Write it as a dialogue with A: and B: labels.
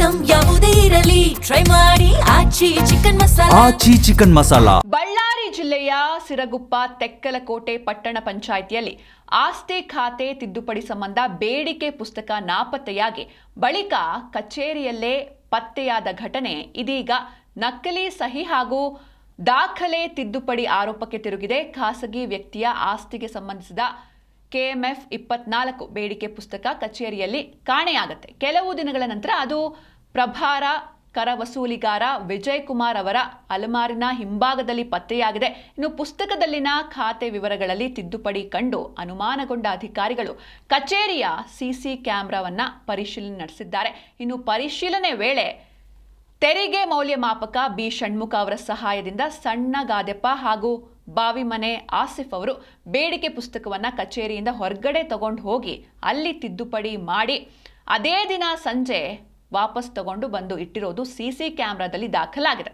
A: Item ಯಾವುದೇ ಇರಲಿ try ಮಾಡಿ ಆಚಿ ಚಿಕನ್ ಮಸಾಲಾ.
B: ಬಳ್ಳಾರಿ ಜಿಲ್ಲೆಯ ಸಿರಗುಪ್ಪ ತೆಕ್ಕಲಕೋಟೆ ಪಟ್ಟಣ ಪಂಚಾಯಿತಿಯಲ್ಲಿ ಆಸ್ತಿ ಖಾತೆ ತಿದ್ದುಪಡಿ ಸಂಬಂಧ ಬೇಡಿಕೆ ಪುಸ್ತಕ ನಾಪತ್ತೆಯಾಗಿ ಬಳಿಕ ಕಚೇರಿಯಲ್ಲೇ ಪತ್ತೆಯಾದ ಘಟನೆ ಇದೀಗ ನಕಲಿ ಸಹಿ ಹಾಗೂ ದಾಖಲೆ ತಿದ್ದುಪಡಿ ಆರೋಪಕ್ಕೆ ತಿರುಗಿದೆ. ಖಾಸಗಿ ವ್ಯಕ್ತಿಯ ಆಸ್ತಿಗೆ ಸಂಬಂಧಿಸಿದ KMF 24 ಬೇಡಿಕೆ ಪುಸ್ತಕ ಕಚೇರಿಯಲ್ಲಿ ಕಾಣೆಯಾಗುತ್ತೆ. ಕೆಲವು ದಿನಗಳ ನಂತರ ಅದು ಪ್ರಭಾರ ಕರ ವಸೂಲಿಗಾರ ವಿಜಯ್ ಕುಮಾರ್ ಅವರ ಅಲಮಾರಿನ ಹಿಂಭಾಗದಲ್ಲಿ ಪತ್ತೆಯಾಗಿದೆ. ಇನ್ನು ಪುಸ್ತಕದಲ್ಲಿನ ಖಾತೆ ವಿವರಗಳಲ್ಲಿ ತಿದ್ದುಪಡಿ ಕಂಡು ಅನುಮಾನಗೊಂಡ ಅಧಿಕಾರಿಗಳು ಕಚೇರಿಯ ಸಿಸಿ ಕ್ಯಾಮೆರಾವನ್ನ ಪರಿಶೀಲನೆ ನಡೆಸಿದ್ದಾರೆ. ಇನ್ನು ಪರಿಶೀಲನೆ ವೇಳೆ ತೆರಿಗೆ ಮೌಲ್ಯಮಾಪಕ ಬಿ ಷಣ್ಮುಖ ಅವರ ಸಹಾಯದಿಂದ ಸಣ್ಣ ಗಾದೆಪ್ಪ ಹಾಗೂ ಬಾವಿಮನೆ ಆಸಿಫ್ ಅವರು ಬೇಡಿಕೆ ಪುಸ್ತಕವನ್ನ ಕಚೇರಿಯಿಂದ ಹೊರಗಡೆ ತಗೊಂಡು ಹೋಗಿ ಅಲ್ಲಿ ತಿದ್ದುಪಡಿ ಮಾಡಿ ಅದೇ ದಿನ ಸಂಜೆ ವಾಪಸ್ ತಗೊಂಡು ಬಂದು ಇಟ್ಟಿರೋದು ಸಿಸಿ ಕ್ಯಾಮೆರಾದಲ್ಲಿ ದಾಖಲಾಗಿದೆ.